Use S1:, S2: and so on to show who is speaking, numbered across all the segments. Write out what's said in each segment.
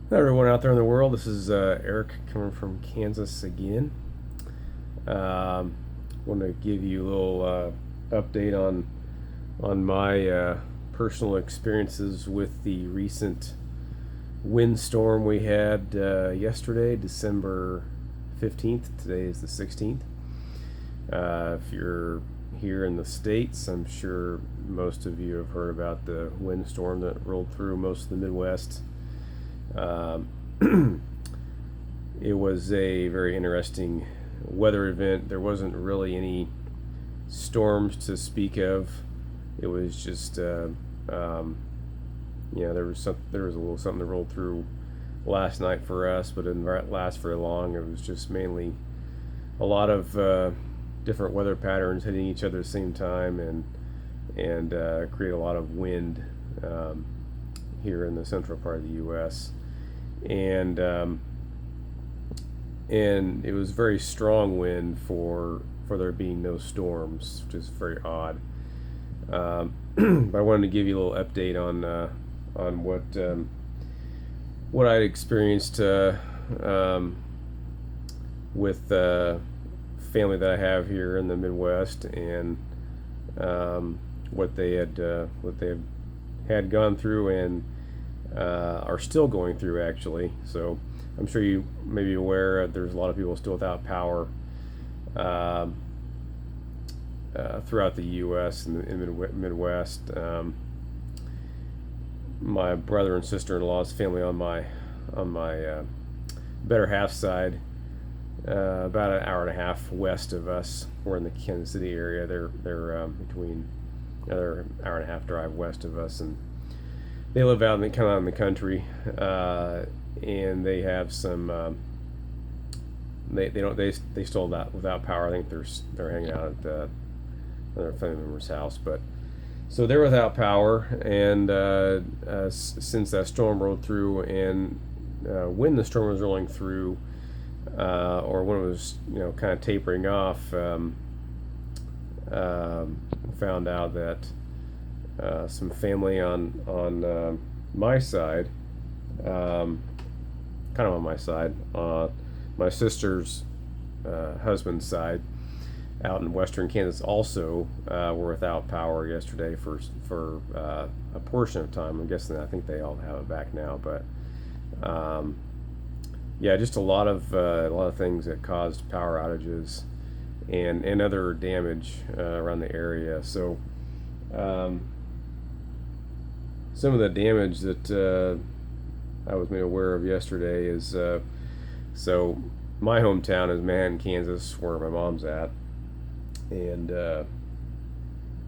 S1: Hi everyone out there in the world. This is Erik coming from Kansas again. Want to give you a little update on my personal experiences with the recent windstorm we had yesterday, December 15th. Today is the 16th. If you're here in the States, I'm sure most of you have heard about the windstorm that rolled through most of the Midwest. Um, it was a very interesting weather event. There wasn't really any storms to speak of. It was just, there was a little something that rolled through last night for us, but it didn't last very long. It was just mainly a lot of different weather patterns hitting each other at the same time, and create a lot of wind here in the central part of the U.S. And it was very strong wind for there being no storms, which is very odd. But I wanted to give you a little update on what I experienced with family that I have here in the Midwest, and what they had gone through and are still going through, actually. So I'm sure you may be aware there's a lot of people still without power throughout the U.S. and in the Midwest. My brother and sister-in-law's family on my better half side, about an hour and a half west of us. We're in the Kansas City area. They're between another hour and a half drive west of us, and they live out in the country, and they have some. They still without power. I think they're hanging out at another family member's house, but so they're without power. And since that storm rolled through, and when the storm was rolling through, or when it was kind of tapering off, found out that some family on my side, kind of on my side, my sister's husband's side, out in western Kansas, also were without power yesterday for a portion of time. I'm guessing, I think they all have it back now, but yeah, just a lot of things that caused power outages and other damage around the area. So some of the damage that I was made aware of yesterday is, so my hometown is Manhattan, Kansas, where my mom's at, and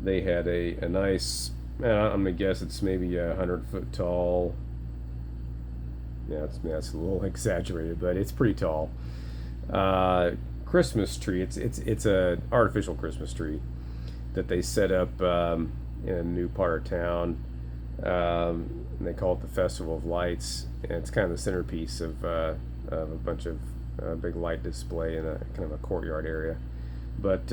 S1: they had a nice, I'm gonna guess it's maybe 100 foot tall. Yeah, that's a little exaggerated, but it's pretty tall. Christmas tree. It's a artificial Christmas tree that they set up in a new part of town. And they call it the Festival of Lights, and it's kind of the centerpiece of a bunch of big light display in a kind of a courtyard area. But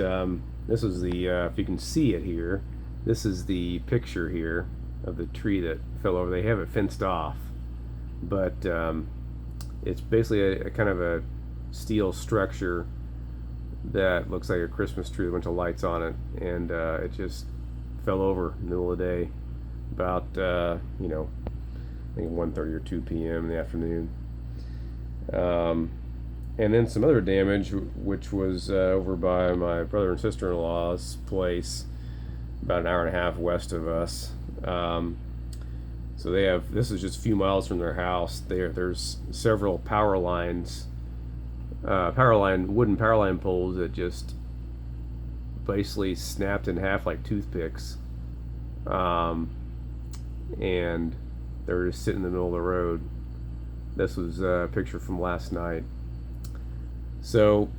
S1: this is the if you can see it here, this is the picture here of the tree that fell over. They have it fenced off, but it's basically a kind of a steel structure that looks like a Christmas tree with a bunch of lights on it, and it just fell over in the middle of the day, about I think 1:30 or 2 p.m. in the afternoon. And then some other damage, which was over by my brother and sister-in-law's place, about an hour and a half west of us. So this is just a few miles from their house. There's several wooden power line poles that just basically snapped in half like toothpicks. And they're just sitting in the middle of the road. This was a picture from last night. So,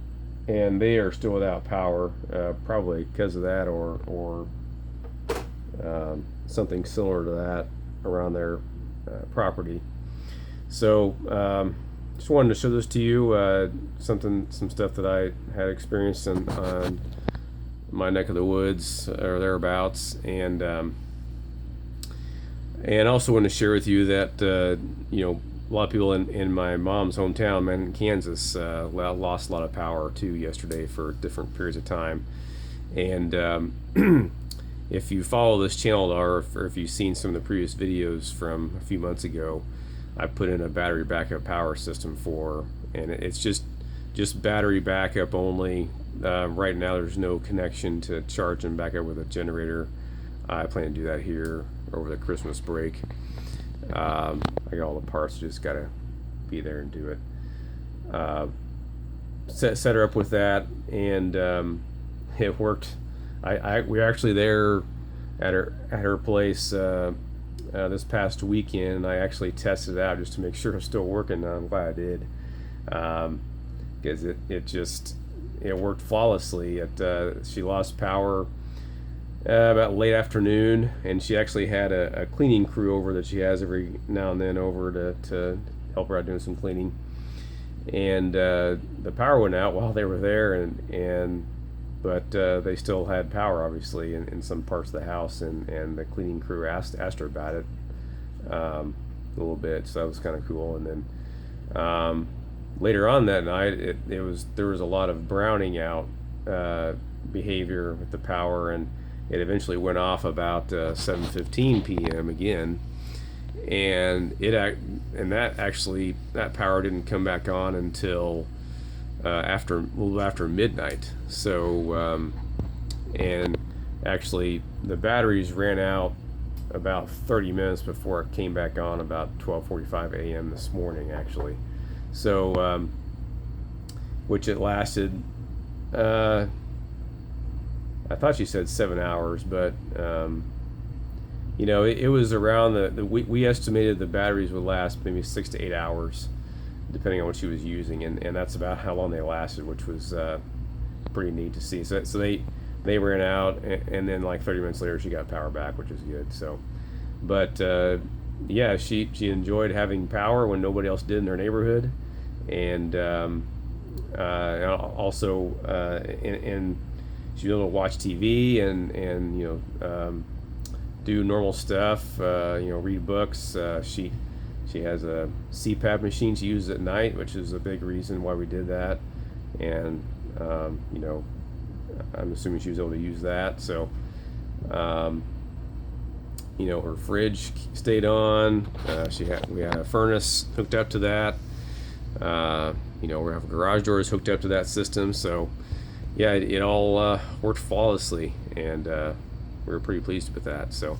S1: and they are still without power, probably because of that, or something similar to that around their property. So, just wanted to show this to you. Some stuff that I had experienced on my neck of the woods or thereabouts, and also want to share with you that a lot of people in my mom's hometown, man, Kansas, lost a lot of power too yesterday for different periods of time. And if you follow this channel, or if you've seen some of the previous videos from a few months ago, I put in a battery backup power system and it's just battery backup only. Right now, there's no connection to charge and back up with a generator. I plan to do that here over the Christmas break. I got all the parts, just gotta be there and do it. Set her up with that, and it worked. We were actually there at her place this past weekend, and I actually tested it out just to make sure it's still working. I'm glad I did, because it worked flawlessly. She lost power about late afternoon, and she actually had a cleaning crew over that she has every now and then over to help her out doing some cleaning. And the power went out while they were there, but they still had power, obviously, in some parts of the house, and the cleaning crew asked her about it a little bit, so that was kind of cool. And then later on that night, there was a lot of browning out behavior with the power, and it eventually went off about 7:15 p.m. again, and that power didn't come back on until a little after midnight. So and actually the batteries ran out about 30 minutes before it came back on, about 12:45 a.m. this morning, actually. So which it lasted. I thought she said 7 hours, but it was around we estimated the batteries would last maybe 6 to 8 hours, depending on what she was using, and that's about how long they lasted, which was pretty neat to see. So they ran out, and then like 30 minutes later she got power back, which is good. So, but yeah, she enjoyed having power when nobody else did in her neighborhood, and also and she was able to watch TV and do normal stuff, read books. She has a CPAP machine she uses at night, which is a big reason why we did that. And I'm assuming she was able to use that. So her fridge stayed on. We had a furnace hooked up to that. We have garage doors hooked up to that system. So yeah, it all worked flawlessly, and we were pretty pleased with that. So,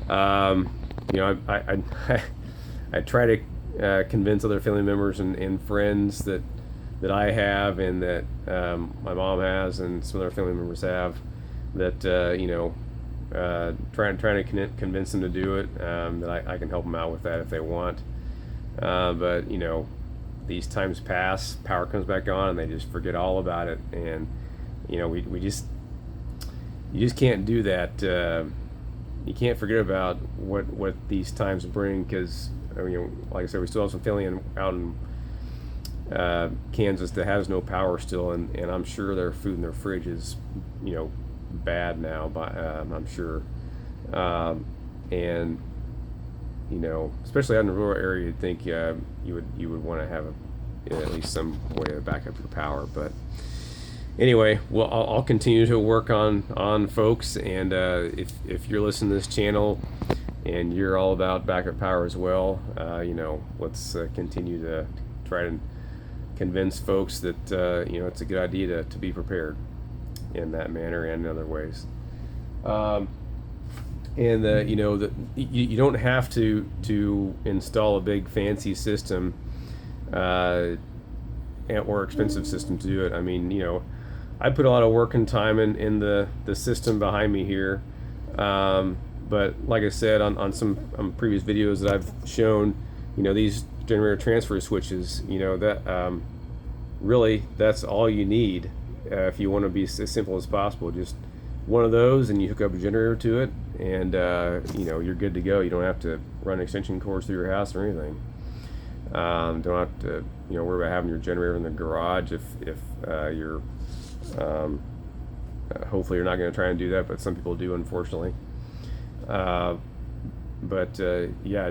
S1: I try to convince other family members and friends that I have, and that my mom has, and some other family members have, that trying to convince them to do it. That I can help them out with that if they want. But these times pass, power comes back on, and they just forget all about it. And you just can't do that. You can't forget about what these times bring, because like I said, we still have some family out in Kansas that has no power still, and I'm sure their food in their fridge is bad now, but I'm sure, and especially out in the rural area, you'd think you would want to have at least some way to back up your power. But anyway, well, I'll continue to work on folks, and if you're listening to this channel and you're all about backup power as well, let's continue to try to convince folks that it's a good idea to be prepared in that manner and in other ways. And you don't have to install a big fancy system or expensive system to do it. I mean, I put a lot of work and time in the system behind me here, but like I said on some previous videos that I've shown, these generator transfer switches, that really that's all you need if you want to be as simple as possible. Just one of those, and you hook up a generator to it, and you're good to go. You don't have to run extension cords through your house or anything. Don't have to worry about having your generator in the garage if you're hopefully you're not going to try and do that, but some people do, unfortunately.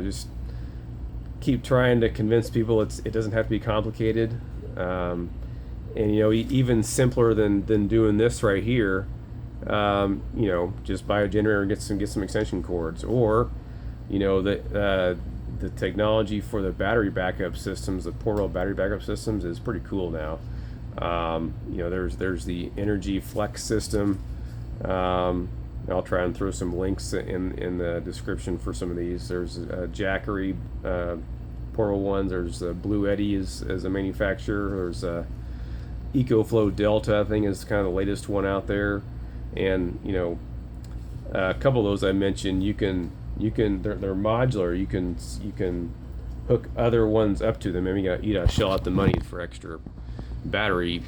S1: Just keep trying to convince people it doesn't have to be complicated. And even simpler than doing this right here. Just buy a generator and get some extension cords, or the technology for the battery backup systems, the portable battery backup systems, is pretty cool now. There's the Energy Flex system. I'll try and throw some links in the description for some of these. There's Jackery portable ones. There's Bluetti as a manufacturer. There's EcoFlow Delta, I think, is kind of the latest one out there. And a couple of those I mentioned, they're modular. You can hook other ones up to them. Maybe you gotta shell out the money for extra battery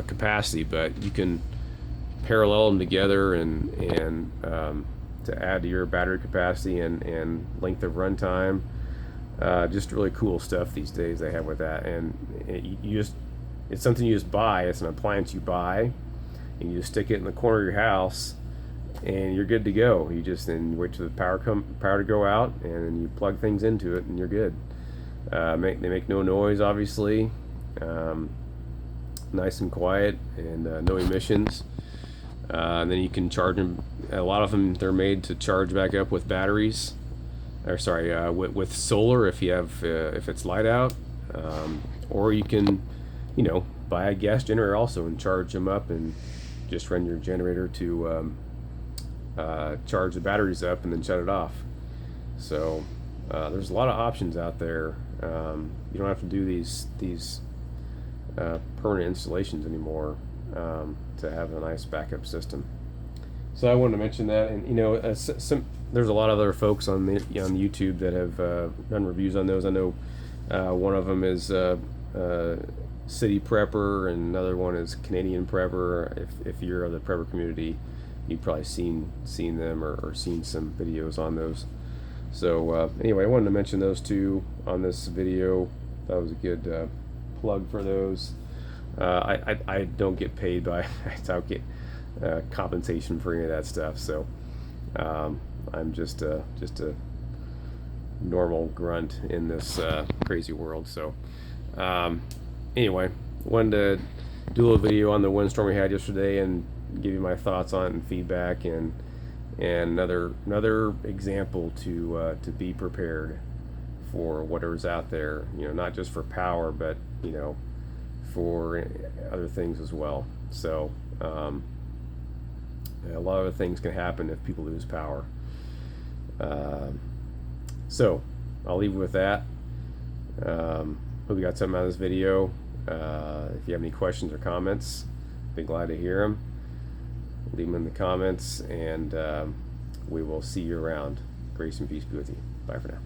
S1: capacity, but you can parallel them together and to add to your battery capacity and length of runtime. Just really cool stuff these days they have with that. And it's something you just buy. It's an appliance you buy, and you just stick it in the corner of your house, and you're good to go. You just then wait till the power to go out, and then you plug things into it, and you're good. They make no noise, obviously. Nice and quiet, and no emissions. And then you can charge them. A lot of them, they're made to charge back up with batteries, or sorry, with solar if it's light out, or you can buy a gas generator also and charge them up and just run your generator to charge the batteries up and then shut it off. So there's a lot of options out there. You don't have to do these permanent installations anymore to have a nice backup system. So I wanted to mention that, and there's a lot of other folks on YouTube that have done reviews on those. I know one of them is City Prepper, and another one is Canadian Prepper. If you're of the prepper community, you've probably seen them or seen some videos on those. So anyway, I wanted to mention those two on this video. That was a good plug for those. I don't get paid by I don't get compensation for any of that stuff. So I'm just a normal grunt in this crazy world. So anyway, wanted to do a little video on the windstorm we had yesterday and give you my thoughts on it and feedback, and another example to be prepared for whatever's out there. Not just for power, but for other things as well. So a lot of things can happen if people lose power. So I'll leave it with that. Hope you got something out of this video. If you have any questions or comments, I'd be glad to hear them. Leave them in the comments, and we will see you around. Grace and peace be with you. Bye for now.